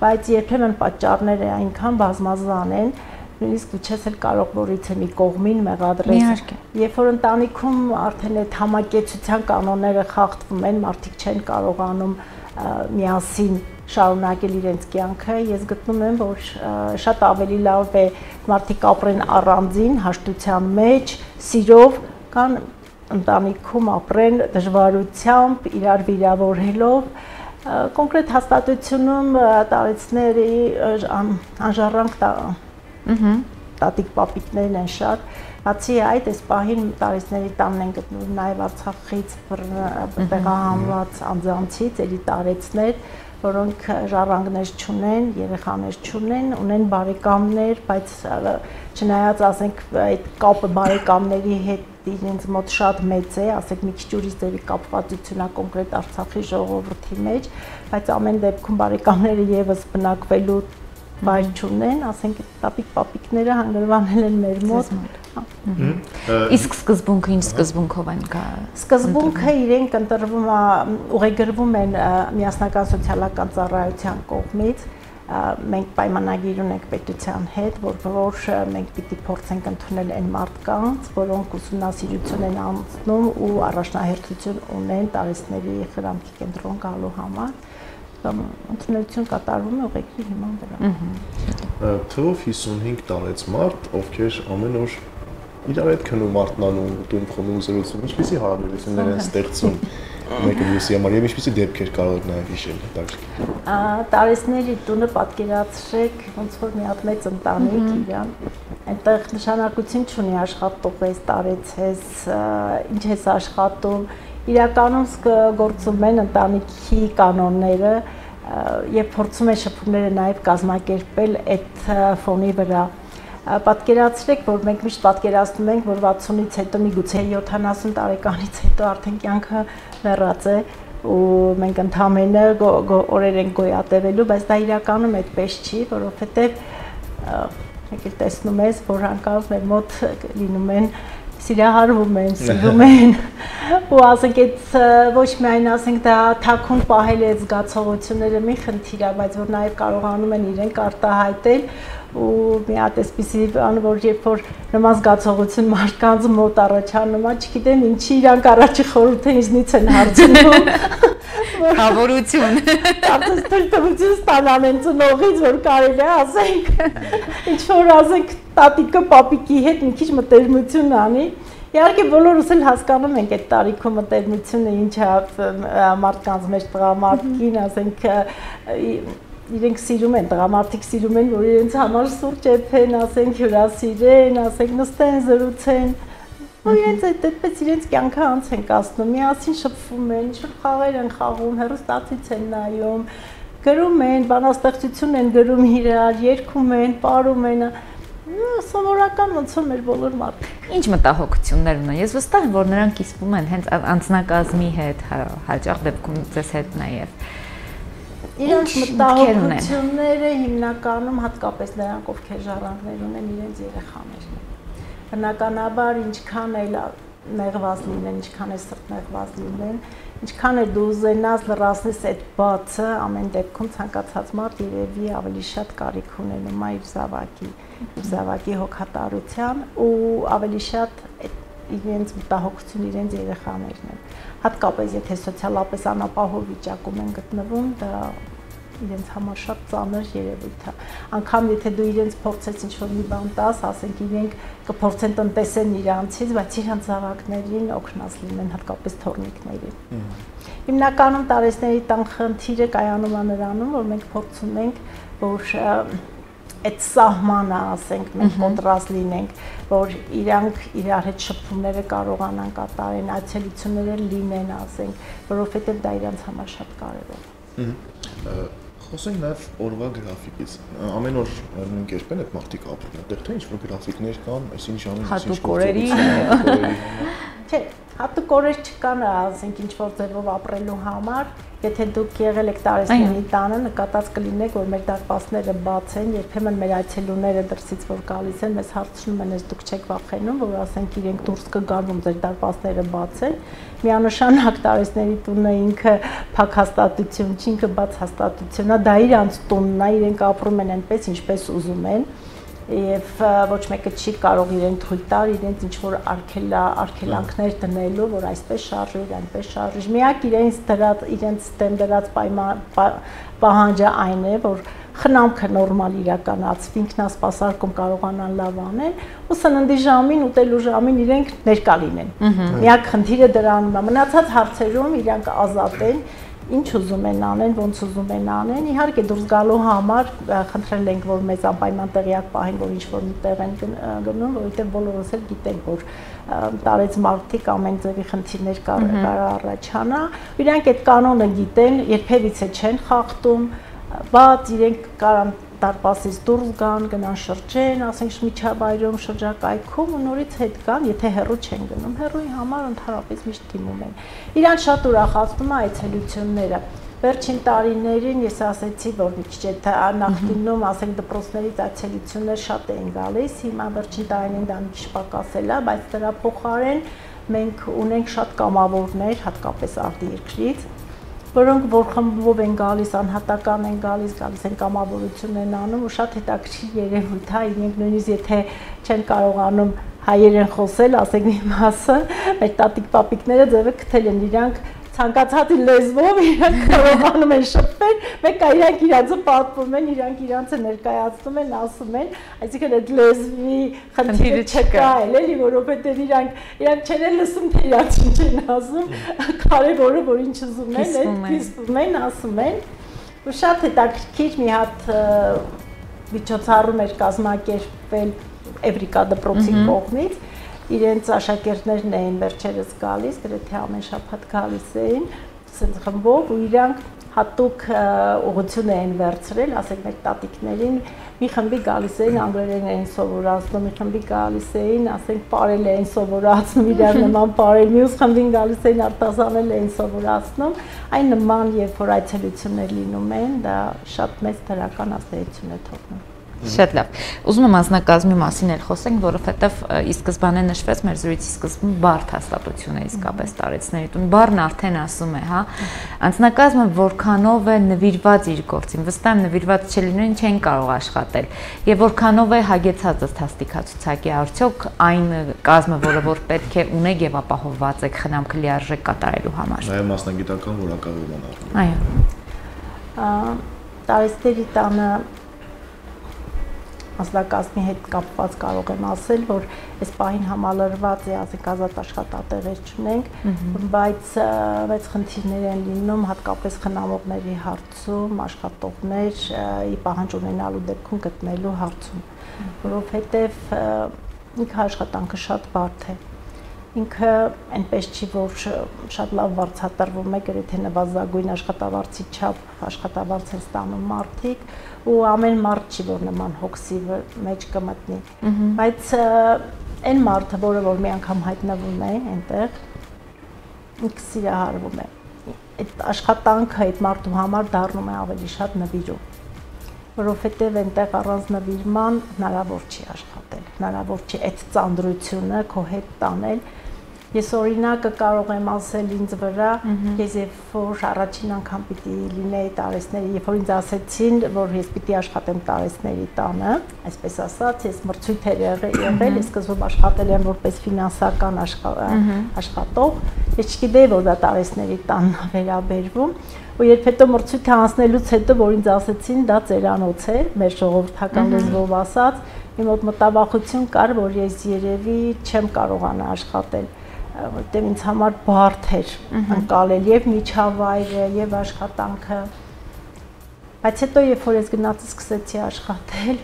բայց երբեմն պատճառները այնքան բազմազան են, նույնիսկ իչես էլ կարող որից մի կողմին մեղադրես։ Երբ որ ընտանիքում արդեն այդ համակեցության կանոնները խախտվում են, մարդիկ չեն կարողանում միասին շարունակել իրենց կյանքը, ես գտնում եմ, որ շատ ավելի լավ է մարդիկ ապրեն առանձին, հաշտության մեջ, սիրով, կան ընտանիքում ապրեն դժվարությամբ, իրար վիրավորելով, կոնկրետ հաստատությունում տարեցների անժառանգ տատիկ պապիկներն են շատ, բացի այդ, այս պահին տարեցների տանն են գտնվում նաև Արցախից տեղահանված անձանցից, էլի տարեցներ, որոնք ժառանգներ չունեն, երեխաներ չունեն, ունեն բարեկամներ, բայց չնայած ասենք այդ կապը բարեկամների հետ իրենց մոտ շատ մեծ է, ասենք մի քիչ ուրիշ ձևի կապվածություն է կոնկրետ Արցախի ժողովրդի մեջ, բայց ամեն դեպքում բարեկամները եւս բնակվելու վայր չունեն, ասենք տապիկ պապիկները հանգրվանել են մեր մոտ։ Իսկ սկզբունքը ինչ սկզբունքով են գա։ Սկզբունքը իրենք ընտրվում է, ուղեգրվում են միասնական սոցիալական ծառայության կողմից, մենք պայմանագիր ունենք պետության հետ, որ մենք պիտի փորձենք ընդունել այն մարդկանց, որոնք ուսումնասիրություն են անցնում ու առաջնահերթություն ունեն տարեցների խնամքի կենտրոն գալու համար։ Ընդունելություն կատարվում է ուղեկրի հիման վրա։ Թվով 55 տարեց մարդ, ովքեր ամեն օր իրար հետ քնում արթնանում, տուն խմում զրուցում, ինչպիսի հարաբերություններ են ստեղծում մեկը մյուսի համար եւ ինչպիսի դեպքեր կարող եք նաեւ հիշել հետաքրքիր։ Տարեցների տունը պատկերացրեք, ոնց որ մի հատ մեծ ընտանիք իրան, այնտեղ նշանակություն չունի աշխատող ես, տարեց ես, ինչ ես աշխատում, իրականում գործում են ընտանիքի կանոնները եւ փորձում են շփումները նաեւ կազմակերպել այդ ֆոնի վրա։ Պատկերացրեք, որ մենք միշտ պատկերացնում ենք, որ 60-ից հետո միգուցե 70 տարեկանից հետո արդեն կյանքը մեռած է ու մենք ընդհանրապես օրեր ենք գոյատևելու, բայց դա իրականում այդպես չի, որովհետեւ եկել տեսնում ես, որ հանկարծ մեր մոտ լինում են սիրահարվում են, սիրում են ու ասենք այդ ոչ միայն ասենք դա թաքուն պահել է զգացողությունները մի խնդիր է, բայց որ նաև կարողանում են իրենք արտահայտել ու մի հատ էսպիսի բան, որ երբ որ նման զգացողություն մարդկանց մոտ առաջանում է, չգիտեմ ինչի իրանք առաջի խորհուրդը ինձնից են հարցնում Հավորություն։ Կարծես թույլտվություն ստանան են ծնողից, որ կարելի է ասենք, ինչ որ ասենք տատիկը պապիկի հետ մի քիչ մտերմություն անի։ Իհարկե բոլորս էլ հասկանում ենք այդ տարիքում մտերմությունը ինչ է մարդկանց մեջ տղամարդկին, ասենք իրենք սիրում են, տղամարդիկ սիրում են, որ իրենց համար սուրճ եփեն, ասենք հյուրասիրեն, ասենք նստեն, զրուցեն։ Ու իրենց այդպես իրենց կյանքը անց են կացնում, միասին շփվում են, ինչ-որ խաղեր են խաղում, հեռուստացից են նայում, գրում են, բանաստեղծություն են գրում իրար, երգում են, պարում են, սովորական ոնց որ մեր բոլոր մարդիկ։ Ինչ մտահոգություններ ունեն։ Ես վստահ եմ, որ նրանք կիսվում են հենց անձնակազմի հետ, հաճախ դեպքում ձեզ հետ նաև։ Իրանց մտահոգությունները հիմնականում հատկապես նրանք, ովքեր ժառանգներ ունեն, իրենց երեխաներն են։ Բնականաբար ինչքան էլ նեղված լինեն, ինչքան էլ սրտնեղված լինեն, ինչքան էլ դու ուզենաս լրացնես այդ բացը, ամեն դեպքում ցանկացած մարդ երևի ավելի շատ կարիք ունենում է իր զավակի հոգատարության ու ավելի շատ իրենց մտահոգություն իրենց երեխաներն են։ Հատկապես եթե սոցիալապես անապահով վիճակում են գտնվում, դա իրենց համար շատ ծանր երևույթ է։ Անկամ եթե դու իրենց փորձես ինչ-որ մի բան տաս, ասենք իրենք կփորձեն տնտեսեն իրանցից, բայց իրանց զավակներին օգնած լինեն, հատկապես թոռնիկներին։ Հիմնականում տարեցների տան խնդիրը կայանում է նրանում, որ մենք փորձում ենք, որ այդ սահմանը, ասենք, մենք կոնտրաստ լինենք, որ իրանք իրար հետ շփումները կարողանան կատարեն, այցելությունները լինեն, ասենք, որովհետև դա իրանց համար շատ կարևոր է։ Խոսենք նաև օրվա գրաֆիկից։ Ամեն օր նույն կերպ են այդ մարդիկ ապրում, այդտեղ թե ինչ-որ գրաֆիկներ կան, այսինչ անում, հատուկ օրերի։ Չէ, հատուկ օրեր չկան, ասենք ինչ-որ ձևով ապրելու համար, եթե դուք եղել եք տարեստների տանը, նկատած կլինեք, որ մեր դարպասները բաց են, երբեմն մեր այցելուները դրսից որ գալիս են, մեզ հարցնում են, ես դուք չեք վախենում, որ ասենք իրենք դուրս կգան ու ձեր դարպասները բաց են։ Միանշանակ տարեստների տունը ինքը փակ հաստատություն չի, ինքը բաց հաստատություն է, դա իրանց տունն է, իրենք ապրում են այնպես, ինչպես ուզում են։ Եվ ոչ մեկը չի կարող իրեն թույլ տալ իրենց ինչ-որ արգելանքներ դնելու, որ այսպես շարժվի, այնպես շարժվի։ Միակ իրենց դեմ դրած պահանջը այն է, որ խնամքը նորմալ իրականացվի, ինքնասպասարկում կարողանան լավ անել, ու սննդի ժամին, ուտելու ժամին իրենք ներկա լինեն։ Միակ խնդիրը դրանում է, մնացած հարցերում իրանք ազատ են, ինչ ուզում են անեն, ոնց ուզում են անեն, իհարկե դուրս գալու համար խնդրել ենք, որ մեզ անպայման տեղյակ պահեն, որ ինչ-որ մի տեղ են գնում, որովհետև բոլորս էլ գիտենք, որ տարեց մարդիկ ամեն ձևի խնդիրներ կարող առաջանա, իրանք այդ կանոնը գիտեն, երբևիցե չեն խախտում, բայց իրենք կարան դարպասից դուրս գան, գնան շրջեն, ասենք միջավայրում, շրջակայքում ու նորից հետ գան, եթե հեռու չեն գնում, հեռուի համար ընդհանրապես միշտ դիմում են։ Իրանց շատ ուրախացնում է այցելությունները։ Վերջին տարիներին ես ասեցի, որ մի քիչ նախկինում, ասենք դպրոցներից այցելություններ շատ էին գալիս, հիմա վերջին տարիներին դա մի քիչ պակասել է, բայց դրա փոխարեն մենք ունենք շատ կամավորներ, հատկապես արտերկրից, որոնք որ խմբով են գալիս, անհատական են գալիս են կամավորություն են անում ու շատ հետաքրքիր երևույթ է, իրենք նույնիսկ եթե չեն կարողանում հայերեն խոսել, ասենք մի մասը, մեր տատիկ պապիկները ձևը գտել են իրանք ցանկացած լեզվով իրանք կարողանում են շփվել, մեկը իրանք իրանցը պատմում են, իրանք իրանցը ներկայացնում են, ասում են, այսինքն այդ լեզվի խնդիրը չկա էլի, որովհետև իրանք չեն լսում, թե իրանք ինչ են ասում, կարևորը որ ինչ ուզում են, կիսվում են, ասում են, ու շատ հետաքրքիր մի հատ միջոցառում էր կազմակերպվել Էվրիկա դպրոցի կողմից, իրենց աշակերտներն էին վերջերս գալիս, գրեթե ամեն շաբաթ գալիս էին, սենց խմբով ու իրանք հատուկ ուղղություն էին վերցրել, ասենք մեր տատիկներին, մի խմբի գալիս էին անգլերեն էին սովորացնում, մի խմբի գալիս էին, ասենք պարել էին սովորացնում, իրար նման պարել, մյուս խմբին գալիս էին արտասանել էին սովորացնում, այն նման երբ որ այցելություններ լինում են, դա շատ մեծ դրական ազդեցություն է թողնում։ Շատ լավ։ Ուզում եմ անձնակազմի մասին էլ խոսենք, որովհետև ի սկզբանե նշվեց մեր զրույցի սկզբում բարդ հաստատություն է իսկապես տարեցների տուն։ Բառն արդեն ասում է, հա, անձնակազմը որքանով է նվիրված իր գործին, վստահ եմ նվիրված չլինեն չեն կարող աշխատել։ Եվ որքանով է հագեցած ըստ հաստիկացուցակի, արդյոք այն կազմը, որը որ պետք է ունեք եւ ապահովված եք խնամք լիարժեք կատարելու համար։ Նաեւ մասնագիտական որակավորման առումով։ Այո։ Տարեցների տանը անձնակազմի հետ կապված կարող եմ ասել, որ այս պահին համալրված է ասենք ազատ աշխատատեղեր չունենք, բայց խնդիրներ են լինում հատկապես խնամողների հարցում, աշխատողներ ի պահանջ ունենալու դեպքում գտնելու հարցում, որովհետև ինքը աշխատանքը շատ բարդ է։ Ինքը այնպես չի, որ շատ լավ վարձատրվում է, գրեթե նվազագույն աշխատավարձի չափ աշխատավարձ են ստանում մարդիկ, ու ամեն մարդ չի, որ նման հոգսի մեջ կմտնի, բայց այն մարդը, որը որ մի անգամ հայտնվում է այնտեղ, ինքը սիրահարվում է։ Այդ աշխատանքը այդ մարդու համար դառնում է ավելի շատ նվիրում, որովհետև այնտեղ առանց նվիրման հնարավոր չի աշխատել, հնարավոր չի այդ ծանրությունը քո հետ տանել։ Ես օրինակը կարող եմ ասել ինձ վրա, ես երբ որ առաջին անգամ պիտի լինեի տարեցների, երբ որ ինձ ասեցին, որ ես պիտի աշխատեմ տարեցների տանը, այսպես ասած, ես մրցույթ էր եղել, ես սկզբում աշխատել եմ որպես ֆինանսական աշխատող, ես չգիտեի, որ դա տարեցների տանն է վերաբերվում, ու երբ հետո մրցույթը անցնելուց հետո, որ ինձ ասեցին, դա ծերանոց է, մեր ժողովրդական լեզվով ասած, իմ մոտ մտավախություն կար, որ ես երևի չեմ կարողանա աշխատել, որտեղ ինձ համար բարդ էր ընկալել եւ միջավայրը եւ աշխատանքը, բայց հետո երբ որ ես գնացի սկսեցի աշխատել,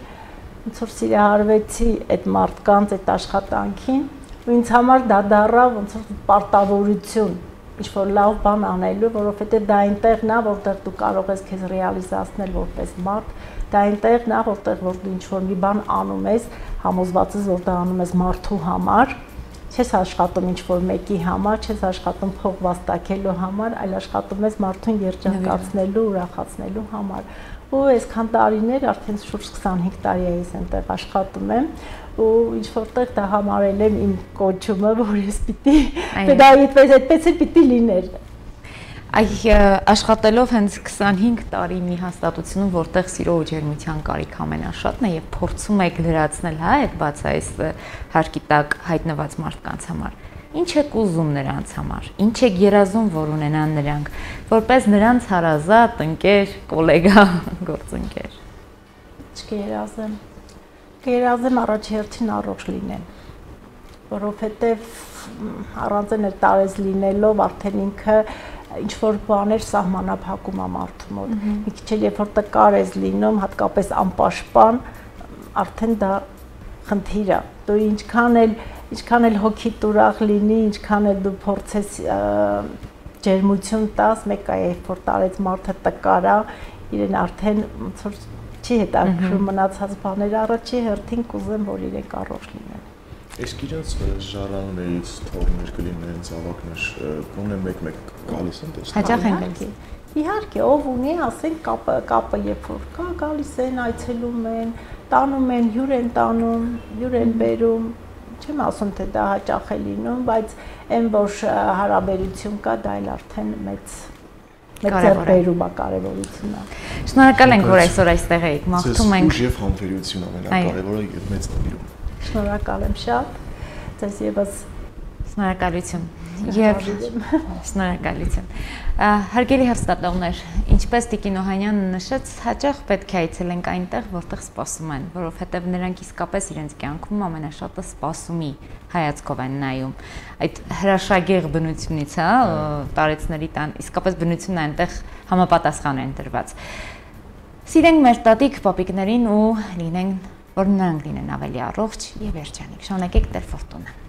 ոնց որ սիրահարվեցի այդ մարդկանց այդ աշխատանքին, ու ինձ համար դա դառավ ոնց որ պարտավորություն, ինչ որ լավ բան անելու, որովհետեւ դա այնտեղն է, որտեղ դու կարող ես քեզ ռեալիզացնել որպես մարդ, դա այնտեղն է, որտեղ որ դու ինչ որ մի բան անում ես, համոզված ես, որ դա անում ես մարդու համար, չես աշխատում ինչ-որ մեկի համար, չես աշխատում փող վաստակելու համար, այլ աշխատում ես մարդուն երջանկացնելու, ուրախացնելու համար։ Ու այսքան տարիներ, արդեն շուրջ 25 տարի է ես այնտեղ աշխատում եմ, ու ինչ-որտեղ դա համարել եմ իմ կոչումը, որ ես պիտի, դա այդպես էլ պիտի լիներ։ Աշխատելով հենց 25 տարի մի հաստատությունում, որտեղ սիրո ու ջերմության կարիք ամենաշատն է եւ փորձում եք լրացնել, հա, այդ բաց այս հարկի տակ հայտնված մարդկանց համար։ Ինչ եք ուզում նրանց համար։ Ինչ եք երազում, որ ունենան նրանք, որպես նրանց հարազատ, ընկեր, գոլեգա, գործընկեր։ Չկերազեմ։ Կերազեմ առաջի հերթին առողջ լինեն, որովհետեւ առանց այդ տարեց լինելով արդեն ինքը ինչ որ բաներ սահմանափակում է մարդու մոտ։ Մի քիչ էլ երբ որ տկար ես լինում, հատկապես անպաշտպան, արդեն դա խնդիր է։ Դու ինչքան էլ հոգիդ ուրախ լինի, ինչքան էլ դու փորձես ջերմություն տաս, մեկ է երբ որ տարեց մարդը տկար է, իրեն արդեն ոնց որ չի հետաքրքրում մնացած բաները, առաջի հերթին կուզեմ, որ իրենք առողջ լինեն։ Իսկ իրենց ժառանգներից թողներ կլինեն, զավակներ, գոնե մեկ-մեկ գալիս են տեսնել։ Հաճախ են գալի։ Իհարկե, ով ունի, ասենք կապը երբ որ կա, գալիս են, այցելում են, տանում են, հյուր են տանում, հյուր են բերում, չեմ ասում թե դա հաճախ է լինում, բայց այն որ հարաբերություն կա, դա էլ արդեն մեծ ձեռքբերում է, կարևորություն է։ Շնորհակալ ենք, որ այսօր այստեղ եք, մաղթում ենք։ Ուժ եւ համբերություն ամենակարևորը եւ մեծ նվիրում։ Շնորհակալ եմ շատ, ձեզ եւս շնորհակալություն եւ շնորհակալություն։ Հարգելի հեռուստատողներ, ինչպես Տիկին Օհանյանը նշեց, հաճախ պետք է այցելենք այնտեղ, որտեղ սպասում են, որովհետեւ նրանք իսկապես իրենց կյանքում ամենաշատը սպասումի հայացքով են նայում։ Այդ հրաշագեղ բնությունից, հա, տարեցների տան, իսկապես բնությունն այնտեղ համապատասխան են դրված։ Սիրենք մեր տատիկ պապիկներին ու լինենք, որ նրանք լինեն ավելի առողջ եւ երջանիկ։ Շնորհակալեք Տեր Ֆորտունա։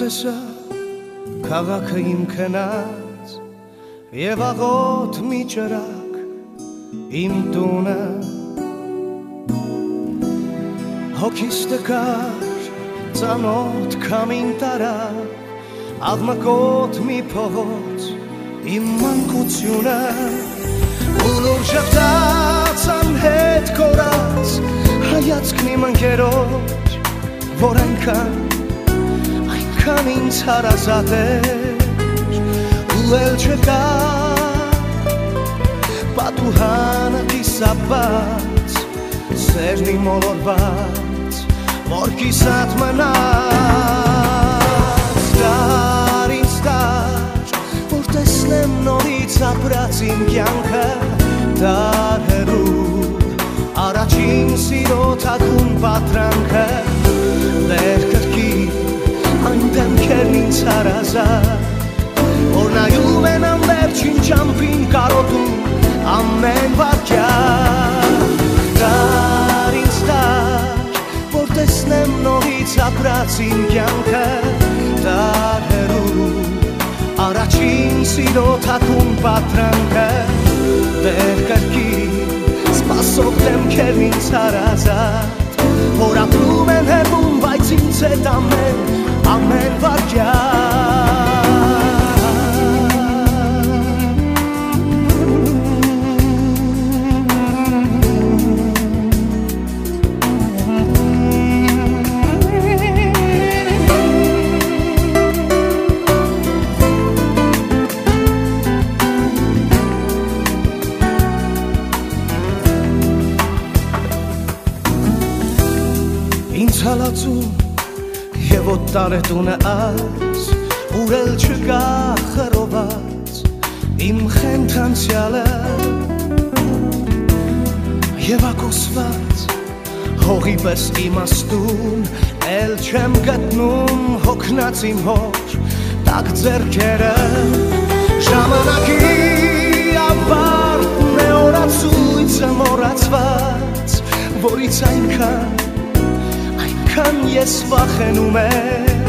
Ինչպես է քաղաքը իմ քնած եւ աղոտ մի ճրակ իմ տունը հոգիս տկար ծանոթ քամին տարավ աղմկոտ մի փողոց իմ մանկությունը Ուլուր շղթաց անհետ կորած հայացքն իմ ընկերոջ որ այնքան ինձ հարազատ էր ու էլ չկա պատուհանը կիսաբաց սերն իմ ոլորված որ կիսատ մնաց դար ինձ դար որ տեսնեմ նորից ապրած իմ կյանքը դար հեռու առաջին սիրո թաքուն պատրանքը վեր կրկին այն դեմքերն ինձ հարազատ որ նայում են անվերջին ճամփին կարոտում ամեն վարքյան դար ինձ դար որ տեսնեմ նորից ապրած իմ կյանքը դար հեռու առաջին սիրո թաքուն պատրանքը վեր կրկին սպասող դեմքերն ինձ հարազատ որ ապրում են հեռվում բայց ինձ հետ ամեն վարքյան Հալածում և օտարետուն է այս ուրել չկա խրոված իմ խենթանցյալը և ակոսված հողի պես իմաստուն էլ չեմ գտնում հոգնած իմ հոր տակ ձեռքերը ժամանակի ապարդն է օրացույցը մոռացված որից այնքան ես վախենում եմ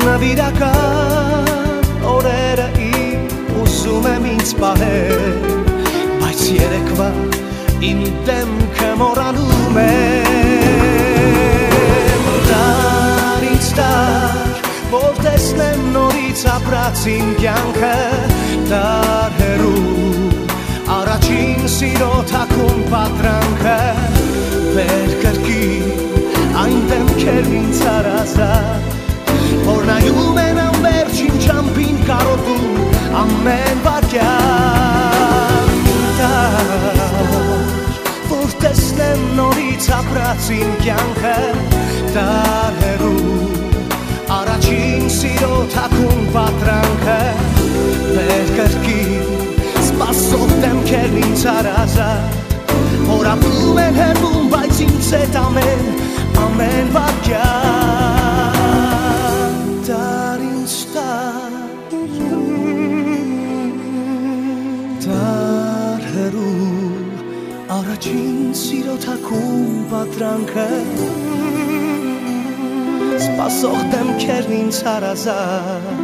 նվիրական օրերը իմ ուզում եմ ինձ պահել բայց երեկվա իմ դեմքը մոռանում եմ դար ինձ դար որ տեսնեմ նորից ապրած իմ կյանքը դար հեռու առաջին սիրո թաքուն պատրանքը վեր կրկին այն դեմքերն ինձ հարազատ որ նայում են անվերջին ճամփին կարոտում ամեն վարքյան դար որ տեսնեմ նորից ապրած իմ կյանքը դար հեռու առաջին սիրո թաքուն պատրանքը վեր կրկին սպասող դեմքերն ինձ հարազատ որ ապրում են հեռվում բայց ինձ հետ ամեն վարքյան դար ինձ դար հեռու առաջին սիրո թաքուն պատրանքը սպասող դեմքերն ինձ հարազատ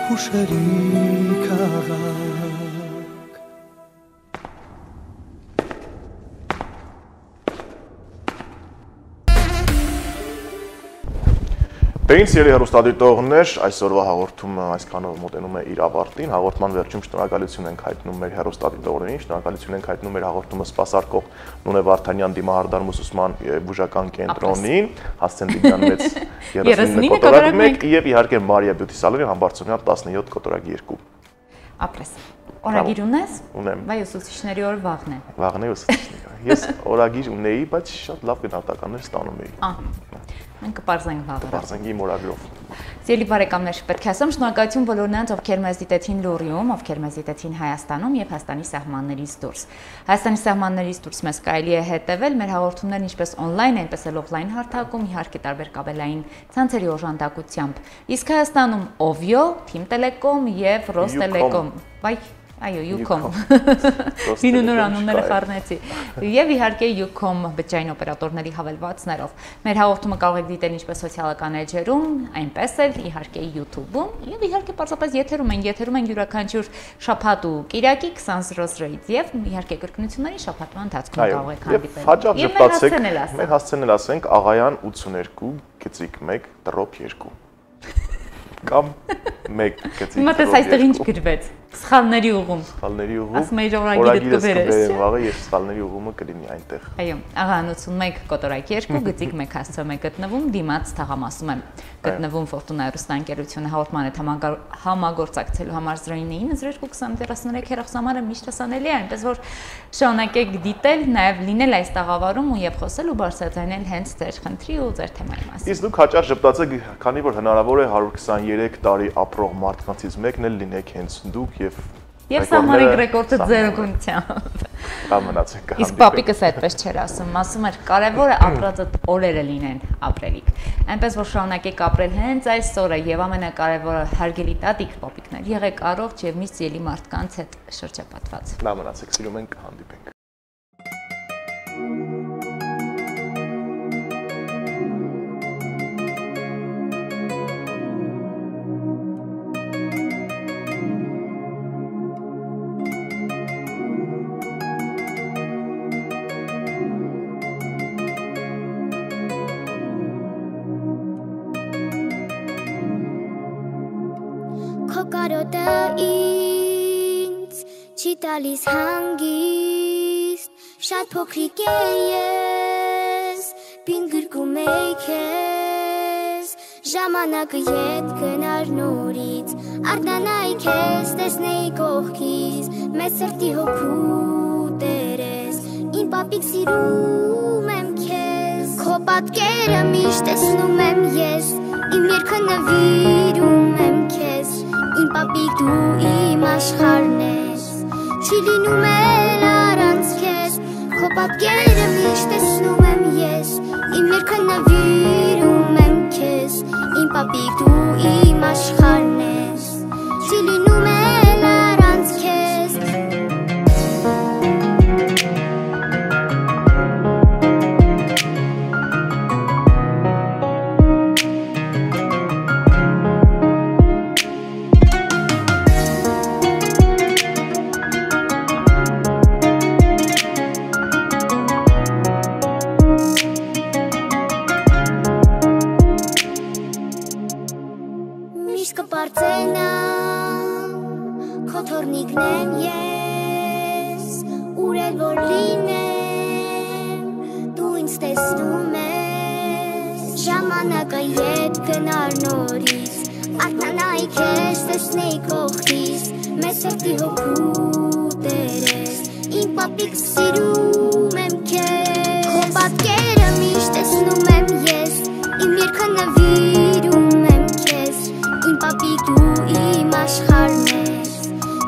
հուշերի քաղաք Տեին սիրելի հեռուստադիտողներ, այսօրվա հաղորդումը այսքանով մոտենում է իր ավարտին, հաղորդման վերջում շնորհակալություն ենք հայտնում մեր հեռուստադիտողներին, շնորհակալություն ենք հայտնում մեր հաղորդումը սպասարկող Նունե Վարդանյան դիմահարդարում ուսուցման բուժական կենտրոնին, Հասցեն Դիգյան մեծ 39 կոտորակ 1 եւ իհարկե Մարիա Բյութի սալոնին Համբարձումյան 17 կոտորակ 2։ Ապրես։ Օրագիր ունես։ Ունեմ։ Վայ ուսուցիչների օր վաղն է։ Վաղն է ուսուցիչների։ Ես օրագիր ունեի, բայց շատ լավ գնահատականներ ստանում էի։ Մենք կպարզենք վաղը։ Պարզենք իմ օրագրով։ Սիրելի բարեկամներ, պետք է ասեմ շնորհակալություն բոլոր նրանց, ովքեր մեզ դիտեցին Լոռիում, ովքեր մեզ դիտեցին Հայաստանում եւ Հայաստանի սահմաններից դուրս։ Հայաստանի սահմաններից դուրս մեզ կարելի է հետևել մեր հաղորդումներն ինչպես on-line, այնպես էլ off-line հարթակում, իհարկե տարբեր կաբելային ցանցերի օժանդակությամբ։ Իսկ Հայաստանում Ovio, Team Telecom եւ Rostelecom Բայ այո, Ucom։ Վինունոր անունները խառնեցի։ Եվ իհարկե Ucom բջջային օպերատորների հավելվածներով։ Մեր հաղորդումը կարող եք դիտել ինչպես սոցիալական էջերում, այնպես էլ իհարկե YouTube-ում եւ իհարկե պարզապես եթերում են յուրաքանչյուր շաբաթ ու կիրակի 20:00-ից եւ իհարկե կրկնությունների շաբաթվա ընթացքում կարող եք հանդիպել։ Հաճախ ժպտացեք, մեր հասցնել ասենք Աղայան 82 գծիկ 1 տրոփ 2։ Կամ 1 գծիկ։ Հիմա դες այստեղ ինչ գրվեց։ Սխալների ուղում։ Սխալների ուղում։ Ասում էի օրագիրը կբերես։ Վաղը եւ սխալների ուղումը կլինի այնտեղ։ Այո, Աղան 81 կոտորակ 2 գծիկ 1 հասցում է գտնվում դիմաց թաղամասում է։ Գտնվում Ֆորտունա հեռուստաընկերությունը հաղորդման հետ համագործակցելու համար 09022033 հեռախոսամարը միշտ հասանելի է, այնպես որ շարունակեք դիտել, նաեւ լինել այս տաղավարում ու եւ խոսել ու բարձրաձայնել հենց ձեր խնդրի ու ձեր թեմայի մասին։ Իսկ դուք հաճախ ժպտացեք, քանի որ հնարավոր է 123 տարի ապրող մարդկանցից մեկն էլ լինեք հենց դուք Եվ սահմանենք ռեկորդը ձեր օգնությամբ։ Կամնացեք։ Իսկ պապիկս այդպես չէր ասում էր կարևորը ապրածը օրերը լինեն ապրելիք։ Այնպես որ շարունակեք ապրել հենց այս օրը եւ ամենակարևորը հարգելի տատիկ պապիկներ, եղեք առողջ եւ միշտ ելի մարդկանց հետ շրջապատված։ Կամնացեք, սիրում ենք, հանդիպենք։ Կարոտը ինձ չի տալիս հանգիստ Շատ փոքրիկ է ես Պին գրկում էի քեզ Ժամանակը ետ գնար նորից Արտանայի քեզ տեսնեի կողքից Մեծ սրտի հոգու տերես Իմ պապիկ սիրում եմ քեզ Քո պատկերը միշտ տեսնում եմ ես Իմ երգը նվիրում եմ քեզ Իմ պապիկ դու իմ աշխարհն ես Չի լինում էլ առանց քեզ Քո պատկերը միշտ տեսնում եմ ես Իմ երգը նվիրում եմ քեզ Իմ պապիկ դու իմ աշխարհն ես Չի լինում էլ առանց քեզ Քոթորնիկնեմ ես Ուրել որ լինեմ Դու ինձ տեսնում ես Ժամանակը ետ գնար նորից Արտանայի քեզ տեսնեի կողքից Մեծ սրտի հոգու տերես Իմ պապիկ սիրում եմ քեզ Քո պատկերը միշտ տեսնում եմ ես Իմ երգը նվիրում եմ քեզ Իմ պապիկ դու իմ աշխարհն ես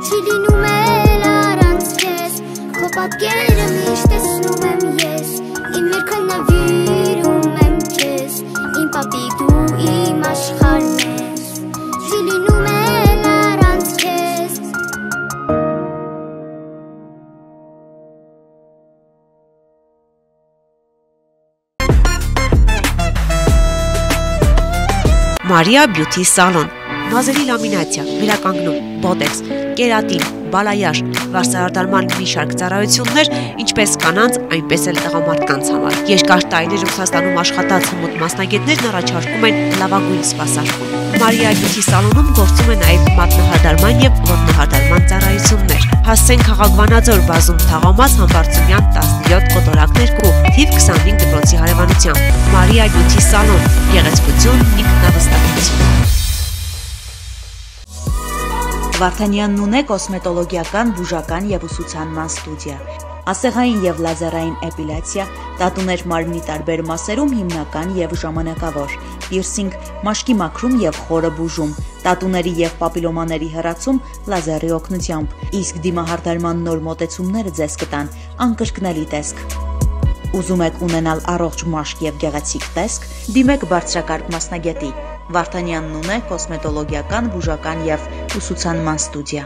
Չի լինում էլ առանց քեզ Քո պատկերը միշտ տեսնում եմ ես Իմ երգը նվիրում եմ քեզ Իմ պապիկ դու իմ աշխարհն ես Չի լինում էլ առանց քեզ Maria Beauty Salon Նազերի լամինացիա, վերականգնում, բոտեքս, կերատին, բալայաշ, վարսահարդարման մի շարք ծառայություններ, ինչպես կանանց, այնպես էլ տղամարդկանց համար։ Երկար տարիներ Ռուսաստանում աշխատած հմուտ մասնագետներն առաջարկում են լավագույն սպասարկում։ Maria Beauty Salon-ում գործում է նաև մատնահարդարման եւ ոտնահարդարման ծառայություններ։ Հասցեն Խաղաղվանաձոր բազում թաղամաս Համբարձումյան 17 կոտորակ 2, թիվ 25 դպրոցի հարևանությամբ։ Maria Beauty Salon, գեղեցկություն, ինքնավստահություն։ Վարդանյանն ունե կոսմետոլոգիական, բուժական եւ ուսուցանման ստուդիա։ Ասեղային եւ լազերային էպիլյացիա, տատուներ մարմնի տարբեր մասերում հիմնական եւ ժամանակավոր, պիրսինգ, մաշկի մաքրում եւ խորը բուժում, տատուների եւ պապիլոմաների հեռացում լազերի օգնությամբ, իսկ դիմահարդարման նոր մոտեցումները ձեզ կտան անկրկնելի տեսք։ Ուզում եք ունենալ առողջ մաշկ եւ գեղեցիկ տեսք, դիմեք բարձրակարգ մասնագետի։ Վարդանյանն ունե կոսմետոլոգիական, բուժական եւ ուսուցանման ստուդիա։